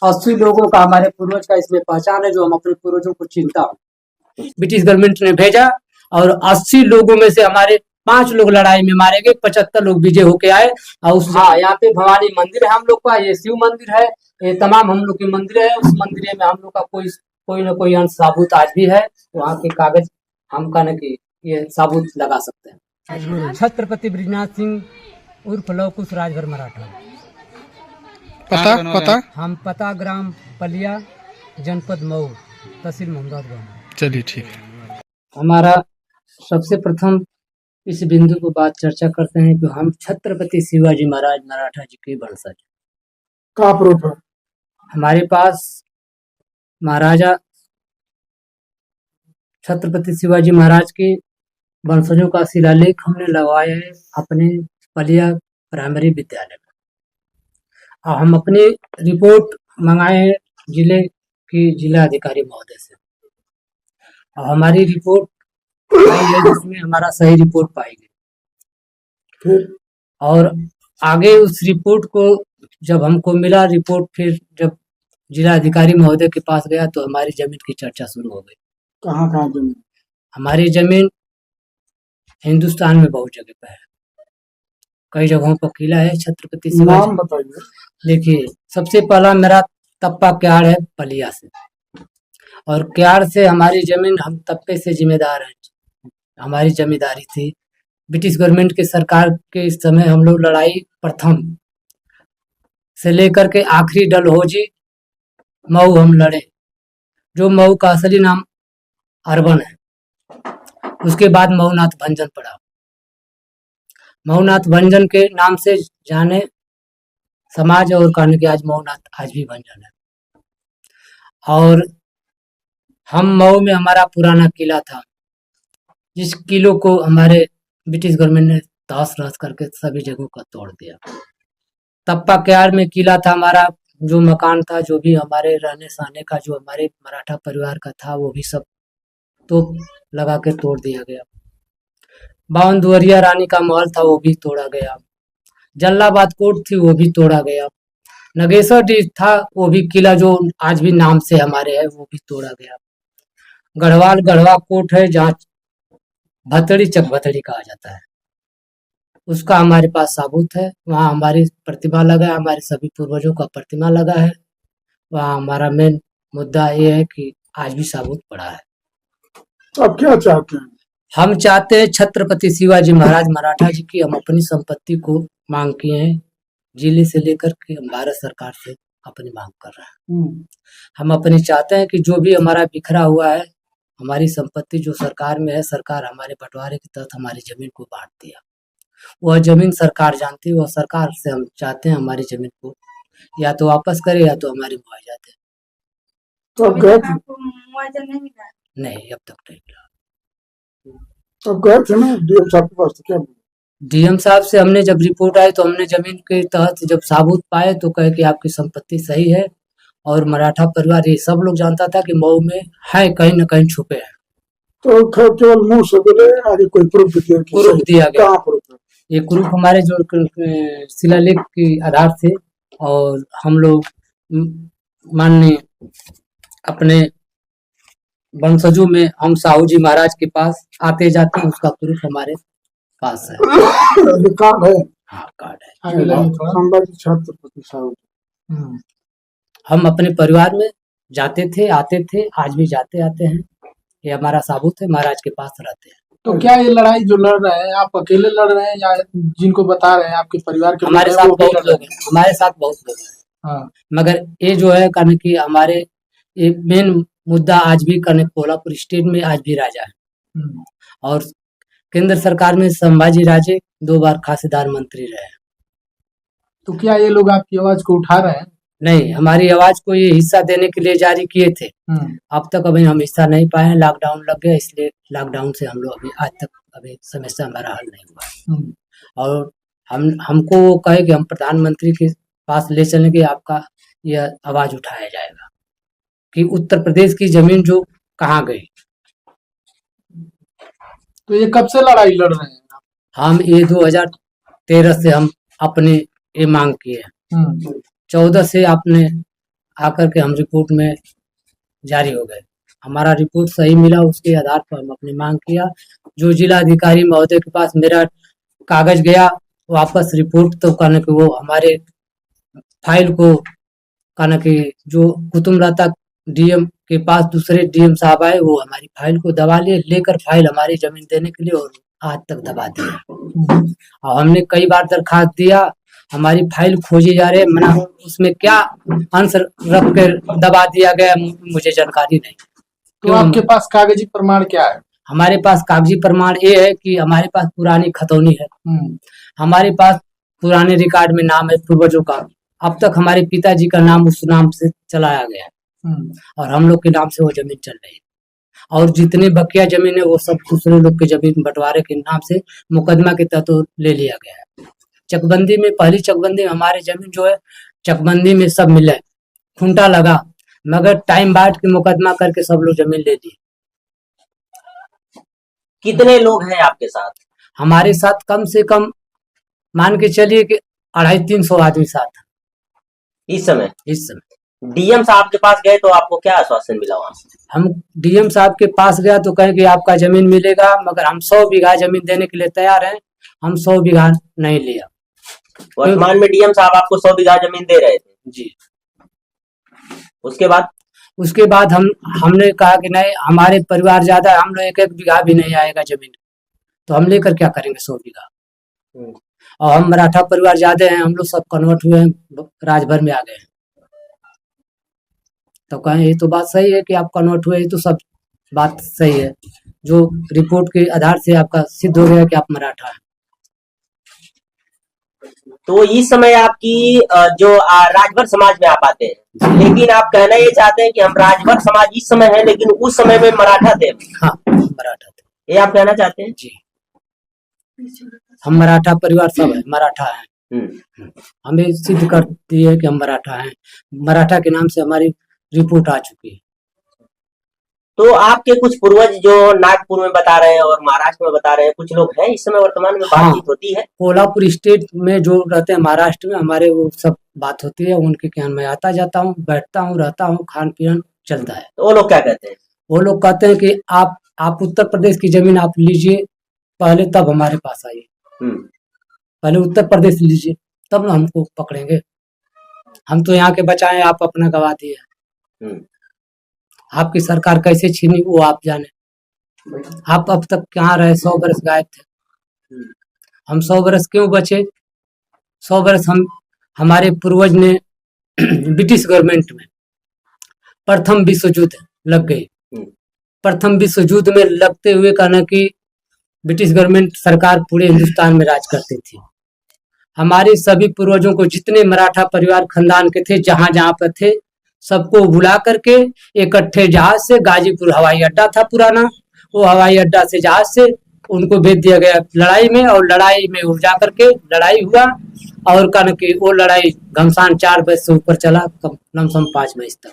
80 लोगों का हमारे पूर्वज का इसमें पहचान है, जो हम अपने पूर्वजों को चिंता हूँ। ब्रिटिश गवर्नमेंट ने भेजा और 80 लोगों में से हमारे 5 लोग लड़ाई में मारे गए, 75 लोग विजय होके आए। और उस यहाँ पे भवानी मंदिर है हम लोग का, ये शिव मंदिर है, ये तमाम हम लोग के मंदिर है। उस मंदिर में हम लोग का कोई ना कोई अंश साबुत आज भी है। वहाँ के कागज हम का न कि ये साबुत लगा सकते हैं। छत्रपति बृजनाथ सिंह उर्फ लव कुश राजभर मराठा। पता ग्राम पलिया, जनपद मऊ, तहसील मोहम्मदाबाद। चलिए ठीक है। हमारा सबसे प्रथम इस बिंदु को बात चर्चा करते हैं कि हम छत्रपति शिवाजी महाराज मराठा जी के वंशज। का प्रूफ है? हमारे पास महाराजा छत्रपति शिवाजी महाराज के वंशजों का शिलालेख हमने लगवाया है अपने पलिया प्राइमरी विद्यालय में। और हम अपनी रिपोर्ट मंगाए हैं जिले की जिला अधिकारी महोदय से, और हमारी रिपोर्ट आई है जिसमें हमारा सही रिपोर्ट पाई गई। और आगे उस रिपोर्ट को जब हमको मिला रिपोर्ट, फिर जब जिला अधिकारी महोदय के पास गया तो हमारी जमीन की चर्चा शुरू हो गई। कहाँ जमीन? हमारी जमीन हिंदुस्तान में बहुत जगह पे है, कई जगहों पर किला है छत्रपति शिवाजी। नाम बताइए। देखिए, सबसे पहला मेरा तप्पा क्याड़ है पलिया से, और क्याड़ से हमारी जमीन, हम तप्पे से जिम्मेदार हैं। हमारी जमींदारी थी ब्रिटिश गवर्नमेंट के सरकार के समय। हम लोग लड़ाई प्रथम से लेकर के आखिरी डलहौजी मऊ हम लड़े, जो मऊ का असली नाम अरबन है। उसके बाद मऊनाथ भंजन पड़ा। मऊनाथ भंजन के नाम से जाने समाज और कहने के आज मऊनाथ आज भी भंजन है। और हम मऊ में हमारा पुराना किला था, जिस किलो को हमारे ब्रिटिश गवर्नमेंट ने तहस नहस करके सभी जगहों का तोड़ दिया। तप्पा क्यार में किला था हमारा, जो मकान था, जो भी हमारे रहने सहने का, जो हमारे मराठा परिवार का था, वो भी सब तोप लगा के तोड़ दिया गया। 52 दुवरिया रानी का महल था, वो भी तोड़ा गया। जल्लाबाद कोट थी, वो भी तोड़ा गया। नगेश्वर डी था, वो भी किला जो आज भी नाम से हमारे है, वो भी तोड़ा गया। गढ़वाल गढ़वा कोट है, जहाँ भतड़ी चक भतड़ी कहा जाता है, उसका हमारे पास साबुत है। वहाँ हमारी प्रतिमा लगा है, हमारे सभी पूर्वजों का प्रतिमा लगा है। वहाँ हमारा मेन मुद्दा ये है कि आज भी साबुत पड़ा है। अब क्या चाहते हैं? हम चाहते हैं छत्रपति शिवाजी महाराज मराठा जी की हम अपनी संपत्ति को मांग किए हैं, जिले से लेकर के हम भारत सरकार से अपनी मांग कर रहे हैं। हम अपनी चाहते हैं कि जो भी हमारा बिखरा हुआ है, हमारी संपत्ति जो सरकार में है, सरकार हमारे बंटवारे के तहत हमारी जमीन को बांट दिया। वह जमीन सरकार जानती है, वह सरकार से हम चाहते हैं हमारी जमीन को या तो वापस करे या तो हमारी मुआवजा दे। तो अब गए थे? नहीं, अब तक नहीं मिला। अब गए थे ना डीएम साहब के पास, तो क्या बोले? डीएम साहब से हमने जब रिपोर्ट आई तो हमने जमीन के तहत जब साबुत पाए तो कहे कि आपकी संपत्ति सही है, और मराठा परिवार ये सब लोग जानता था कि मऊ में है, कहीं न कहीं छुपे हैं। तो केवल मुंह से बोले, आगे कोई प्रूफ दिया गया? कहाँ प्रूफ है? ये प्रूफ हमारे जो शिलालेख के आधार से, और हम लोग माननीय अपने वंशजों में हम साहू जी महाराज के पास आते जाते हैं, उसका प्रूफ हमारे पास है। कार्ड है? हाँ, कार्ड है। संभाजी छत्रपति साहू। हम अपने परिवार में जाते थे, आते थे, आज भी जाते आते हैं। ये हमारा साबुत है, महाराज के पास रहते हैं। तो क्या ये लड़ाई जो लड़ रहे हैं, आप अकेले लड़ रहे हैं या जिनको बता रहे हैं आपके परिवार के? हमारे साथ बहुत लोग हैं, हमारे साथ बहुत लोग हैं। हाँ, मगर ये जो है कहने की हमारे ये मेन मुद्दा आज भी कहने कोल्हापुर स्टेट में आज भी राजा है, और केंद्र सरकार में संभाजी राजे 2 बार खासीदार मंत्री रहे। तो क्या ये लोग आपकी आवाज को उठा रहे हैं? नहीं, हमारी आवाज को ये हिस्सा देने के लिए जारी किए थे। अब तक अभी हम हिस्सा नहीं पाए, लॉकडाउन लग गया, इसलिए लॉकडाउन से हम लोग अभी आज तक अभी समस्या हमारा हल नहीं हुआ। और हमको वो कहे कि हम प्रधानमंत्री के पास ले चलेंगे, आपका यह आवाज उठाया जाएगा कि उत्तर प्रदेश की जमीन जो कहाँ गई। तो ये कब से लड़ाई लड़ रहे हैं? हम ये 2013 से हम अपने ये मांग किए हैं। 14 से आपने आकर के हम रिपोर्ट में जारी हो गए। हमारा रिपोर्ट सही मिला, उसके आधार पर हम अपनी मांग किया। जो जिला अधिकारी महोदय के पास मेरा कागज गया वापस रिपोर्ट, तो कहने कि वो हमारे फाइल को कहना कि जो कुतुबलता डीएम के पास दूसरे डीएम साहब आए, वो हमारी फाइल को दबा लिए, लेकर फाइल हमारी जमीन देने के लिए और आज तक दबा दिया। और हमने कई बार दरखास्त दिया, हमारी फाइल खोजी जा रहे, मना उसमें क्या अंश रख कर दबा दिया गया, मुझे जानकारी नहीं। तो आपके पास कागजी प्रमाण क्या है? हमारे पास कागजी प्रमाण ये है कि हमारे पास पुरानी खतौनी है, हमारे पास पुराने रिकॉर्ड में नाम है पूर्वजों का, अब तक हमारे पिताजी का नाम उस नाम से चलाया गया है और हम लोग के नाम से वो जमीन चल रही है। और जितने बकिया जमीन है वो सब दूसरे लोग के जमीन बंटवारे के नाम से मुकदमा के तहत ले लिया गया है। चकबंदी में, पहली चकबंदी में हमारे जमीन जो है चकबंदी में सब मिले, खूंटा लगा, मगर टाइम बांट के मुकदमा करके सब लोग जमीन ले ली। कितने लोग हैं आपके साथ? हमारे साथ कम से कम मान के चलिए कि 250-300 आदमी साथ इस समय इस समय डीएम साहब के पास गए तो आपको क्या आश्वासन मिला वहां से? हम डीएम साहब के पास गया तो कहे कि आपका जमीन मिलेगा, मगर हम 100 बीघा जमीन देने के लिए तैयार हैं, हम 100 बीघा नहीं लिया। वर्तमान में डीएम साहब आपको 100 बीघा जमीन दे रहे थे जी। उसके बाद हमने कहा कि नहीं, हमारे परिवार ज्यादा है, हम लोग 1-1 बीघा भी नहीं आएगा जमीन, तो हम लेकर क्या करेंगे 100 बीघा। और हम मराठा परिवार ज्यादा हैं, हम लोग सब कन्वर्ट हुए हैं, राजभर में आ गए हैं। तो कहें ये तो बात सही है कि आप कन्वर्ट हुए, तो सब बात सही है, जो रिपोर्ट के आधार से आपका सिद्ध हो गया कि आप मराठा हैं। तो इस समय आपकी जो राजभर समाज में आप आते हैं, लेकिन आप कहना ये चाहते हैं कि हम राजभर समाज इस समय है, लेकिन उस समय में मराठा थे। हाँ, मराठा थे, ये आप कहना चाहते हैं? जी, हम मराठा परिवार सब है, मराठा हैं। हमें सिद्ध कर दिए कि हम मराठा हैं, मराठा के नाम से हमारी रिपोर्ट आ चुकी है। तो आपके कुछ पूर्वज जो नागपुर में बता रहे हैं और महाराष्ट्र में बता रहे हैं, कुछ लोग हैं इस समय वर्तमान में बातचीत होती है? कोल्हापुर स्टेट में जो रहते हैं महाराष्ट्र में, हमारे वो सब बात होती है, उनके क्या मैं आता जाता हूँ, बैठता हूँ, रहता हूँ, खान पीन चलता है। तो वो लोग क्या कहते हैं? वो लोग कहते हैं कि आप उत्तर प्रदेश की जमीन आप लीजिए पहले, तब हमारे पास आइए, पहले उत्तर प्रदेश लीजिए, तब ना हमको पकड़ेंगे, हम तो यहाँ के बचाए, आप अपना गवा दिए, आपकी सरकार कैसे छीनी वो आप जाने। आप अब तक कहाँ रहे, 100 बरस गायब थे, हम 100 बरस क्यों बचे? 100 बरस हमारे पूर्वज ने ब्रिटिश गवर्नमेंट में प्रथम विश्व युद्ध लग गई, प्रथम विश्व युद्ध में लगते हुए कहना कि ब्रिटिश गवर्नमेंट सरकार पूरे हिंदुस्तान में राज करती थी। हमारे सभी पूर्वजों को, जितने मराठा परिवार खानदान के थे, जहां जहां पर थे, सबको बुला करके इकट्ठे जहाज से, गाजीपुर हवाई अड्डा था पुराना, वो हवाई अड्डा से जहाज से उनको भेज दिया गया लड़ाई में, और लड़ाई में वो जा करके लड़ाई हुआ, और कहना कि वो लड़ाई घमसान 4 बजे से ऊपर चला, लमसम 5 बजे तक।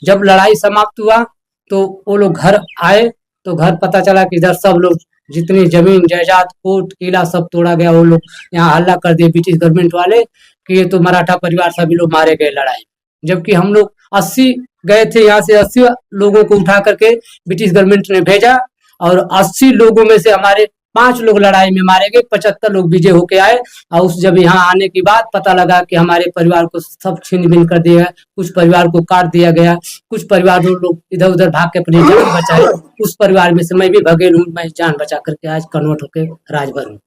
जब लड़ाई समाप्त हुआ तो वो लोग घर आए, तो घर पता चला कि इधर सब लोग जितनी जमीन जायदाद कोर्ट किला सब तोड़ा गया। वो लोग यहाँ हल्ला कर दिए ब्रिटिश गवर्नमेंट वाले कि ये तो मराठा परिवार सभी लोग मारे गए लड़ाई, जबकि हम लोग 80 गए थे, यहाँ से 80 लोगों को उठा करके ब्रिटिश गवर्नमेंट ने भेजा, और 80 लोगों में से हमारे 5 लोग लड़ाई में मारे गए, 75 लोग विजय होके आए। और उस जब यहाँ आने के बाद पता लगा कि हमारे परिवार को सब छीन बीन कर दिया, कुछ परिवार को काट दिया गया, कुछ परिवार लोग इधर उधर भाग के अपनी जान बचाए। उस परिवार में से मैं भी भगेल हूँ, मैं जान बचा करके आज कन्वर्ट होके राजभर हूँ।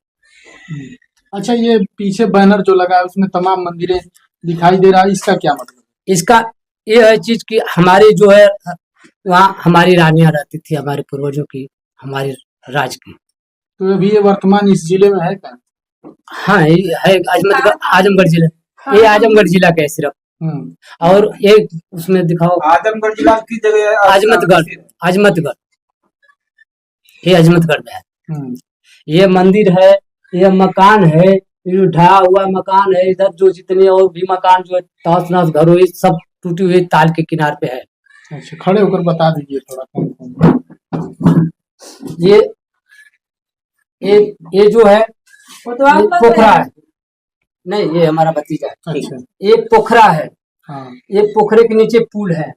अच्छा, ये पीछे बैनर जो लगा है उसमें तमाम मंदिरें दिखाई दे रहा है, इसका क्या मतलब? इसका ये है चीज कि हमारी जो है वहाँ हमारी रानियां रहती थी, हमारे पूर्वजों की, हमारी राज की। तो अभी ये वर्तमान इस जिले में है क्या? हाँ, ये है आजमगढ़ जिला, ये आजमगढ़ जिला का है सिर्फ। और ये उसमें दिखाओ आजमगढ़ जिला की जगह अजमतगढ़, ये अजमतगढ़ में है। ये मंदिर है, ये मकान है, ये ढहा हुआ मकान है, इधर जो जितने और भी मकान जो तहस नहस घर हुए सब टूटी हुई ताल के किनार पे है। अच्छा, खड़े होकर बता दीजिए थोड़ा कौन। ये जो है ये पोखरा है, नहीं ये हमारा भतीजा है। अच्छा, ये पोखरा है, हाँ। ये पोखरे के नीचे पुल है,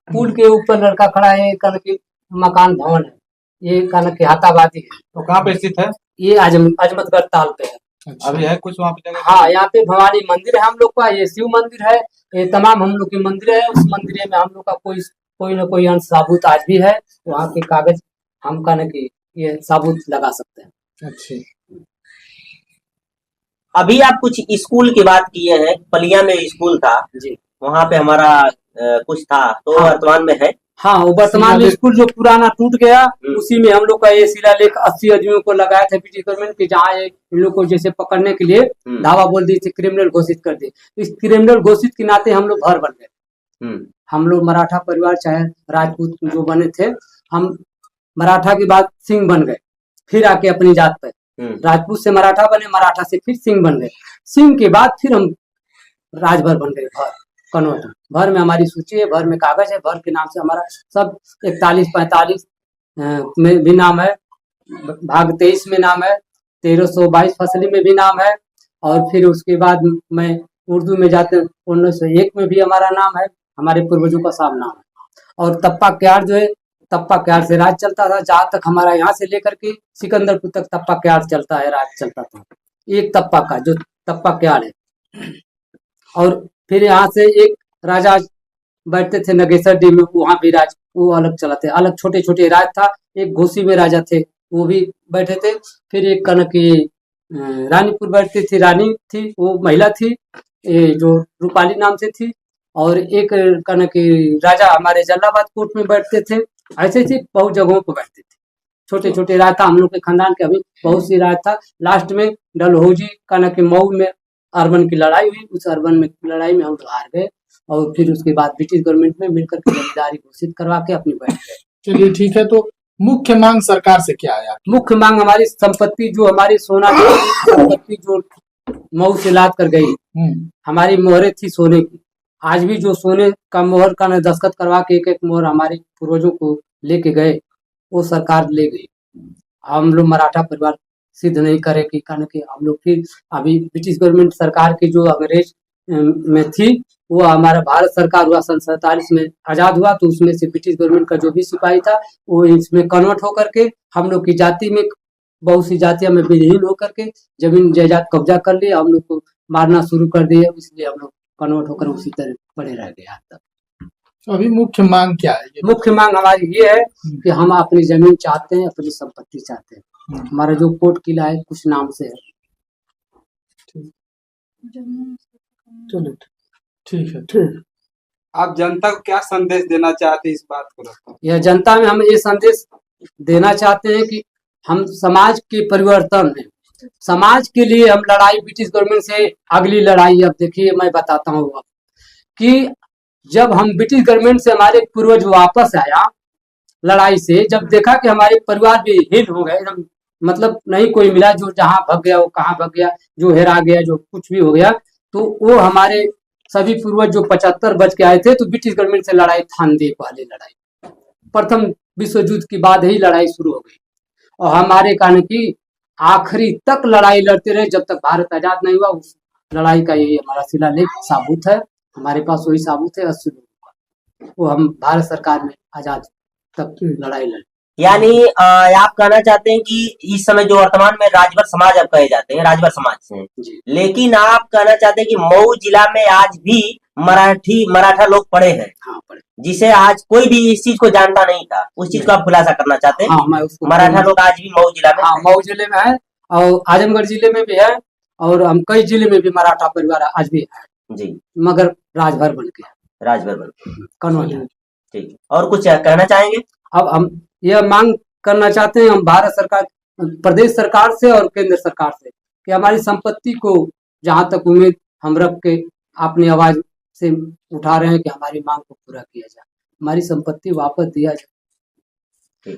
पुल के ऊपर लड़का खड़ा है, कन की मकान भवन है, ये कन की हाथाबादी है। तो कहाँ पे स्थित है? ये अजमतगढ़ ताल पे है। अच्छा। अभी है कुछ वहाँ पे जगह? हाँ, यहाँ पे भवानी मंदिर है हम लोग का, ये शिव मंदिर है, ये तमाम हम लोग की मंदिर है। उस मंदिर में हम लोग का कोई न कोई अंश साबुत आज भी है, वहाँ के कागज हम का न कि ये साबुत लगा सकते हैं। अच्छा। अभी आप कुछ स्कूल की बात किए हैं, पलिया में स्कूल था, जी वहाँ पे हमारा कुछ था, तो हाँ। वर्तमान में है। हाँ, वो वर्तमान में शिलालेख। स्कूल जो पुराना टूट गया, उसी में हम लोग का ये शिलालेख 80 आदमियों को लगाया था ब्रिटिश गवर्नमेंट के, जहाँ ये इन लोग को जैसे पकड़ने के लिए धावा बोल दी थी, क्रिमिनल घोषित कर दी। इस क्रिमिनल घोषित के नाते हम लोग घर बन गए। हम लोग मराठा परिवार चाहे राजपूत जो बने थे, हम मराठा के बाद सिंह बन गए, फिर आके अपनी जात पे राजपूत से मराठा बने, मराठा से फिर सिंह बन गए, सिंह के बाद फिर हम राजभर बन गए, भर कन्वर्ट। भर में हमारी सूची है, भर में कागज है, भर के नाम से हमारा सब 41-45 में भी नाम है, भाग 23 में नाम है, 1322 फसली में भी नाम है, और फिर उसके बाद मैं उर्दू में जाते 1901 में भी हमारा नाम है, हमारे पूर्वजों का सब नाम है। और तप्पा क्यार जो है, तप्पा क्यार से राज चलता था, जहाँ तक हमारा यहाँ से लेकर के सिकंदरपुर तक तप्पा क्यार चलता है, राज चलता था, एक तप्पा का जो तप्पा क्यार है। और फिर यहाँ से एक राजा बैठते थे नगेसरडी में, वहाँ भी राज वो अलग चलाते, अलग छोटे छोटे राज था। एक घोसी में राजा थे, वो भी बैठे थे। फिर एक कनक की रानीपुर बैठती थी, रानी थी, वो महिला थी, ये जो रूपाली नाम से थी। और एक कनक की राजा हमारे जलालाबाद कोर्ट में बैठते थे। ऐसे ही बहुत जगहों पर बैठते थे, छोटे छोटे राज था हम लोग के खानदान के, अभी बहुत सी राज था। लास्ट में डलहौजी कनक के मऊ में अर्बन की लड़ाई हुई, उस अर्बन में लड़ाई में हम लोग हार गए, और फिर उसके बाद ब्रिटिश गवर्नमेंट में मिलकर के जमींदारी घोषित करवा के अपनी बैठ गए। चलिए ठीक है, तो मुख्य मांग सरकार से क्या है आपकी? मुख्य मांग हमारी संपत्ति, जो हमारी सोना की संपत्ति जो मऊ से लाद कर गई, हमारी मोहरें थी सोने की, आज भी जो सोने का मोहर का न दस्तखत करवा के एक एक मोहर हमारे पूर्वजों को लेके गए, वो सरकार ले गई। हम लोग मराठा परिवार सिद्ध नहीं करे कि हम लोग फिर अभी ब्रिटिश गवर्नमेंट सरकार की जो अंग्रेज में थी, वो हमारा भारत सरकार हुआ सन 47 में आजाद हुआ, तो उसमें से ब्रिटिश गवर्नमेंट का जो भी सिपाही था वो इसमें कन्वर्ट होकर के हम लोग की जाति में, बहुत सी जातियों में विलीन होकर के जमीन जायदाद कब्जा कर लिया, हम लोग को मारना शुरू कर दिया, इसलिए हम लोग कन्वर्ट होकर उसी तरह पड़े रह गए आज तक। तो अभी मुख्य मांग क्या है? मुख्य मांग हमारी ये है कि हम अपनी जमीन चाहते हैं, अपनी संपत्ति चाहते हैं। हमारा जो कोट किला है कुछ नाम से है। चलो ठीक है, ठीक। आप जनता को क्या संदेश देना चाहते हैं इस बात को लेकर? यह जनता में हम ये संदेश देना चाहते हैं कि हम समाज के परिवर्तन में, समाज के लिए हम लड़ाई ब्रिटिश गवर्नमेंट से, अगली लड़ाई अब देखिए मैं बताता हूँ अब, कि जब हम ब्रिटिश गवर्नमेंट से हमारे पूर्वज वापस आया लड़ाई से, जब देखा कि हमारे परिवार भी हिल हो गए, मतलब नहीं कोई मिला, जो जहाँ भग गया वो कहाँ भग गया, जो हेरा गया, जो कुछ भी हो गया, तो वो हमारे सभी पूर्वज जो 75 बच के आए थे, तो ब्रिटिश गवर्नमेंट से लड़ाई ठान दी। पहले लड़ाई प्रथम विश्व युद्ध के बाद ही लड़ाई शुरू हो गई, और हमारे कारण की आखिरी तक लड़ाई लड़ते रहे जब तक भारत आजाद नहीं हुआ। उस लड़ाई का यही हमारा शिलालेख साबुत है, हमारे पास वही साबुत है 80 लोगों का, वो हम भारत सरकार में आजाद तक लड़ाई लड़े। यानी आप कहना चाहते हैं कि इस समय जो वर्तमान में राजभर समाज आप कहे जाते हैं, राजभर समाज से, लेकिन आप कहना चाहते हैं कि मऊ जिला में आज भी मराठा लोग पड़े हैं। हाँ, पड़े, जिसे आज कोई भी इस चीज को जानता नहीं था, उस चीज को आप खुलासा करना चाहते हैं? हाँ, मैं उसको मराठा लोग आज भी मऊ जिला में? हाँ, मऊ जिले में है, और आजमगढ़ जिले में भी है, और हम कई जिले में भी मराठा परिवार आज भी है जी, मगर राजभर बन के, राजभर बन कन्वर्ट। ठीक, और कुछ कहना चाहेंगे? अब हम यह मांग करना चाहते हैं हम भारत सरकार, प्रदेश सरकार से और केंद्र सरकार से, कि हमारी संपत्ति को जहां तक उम्मीद हम रख के अपनी आवाज से उठा रहे हैं कि हमारी मांग को पूरा किया जाए, हमारी संपत्ति वापस दिया जाए।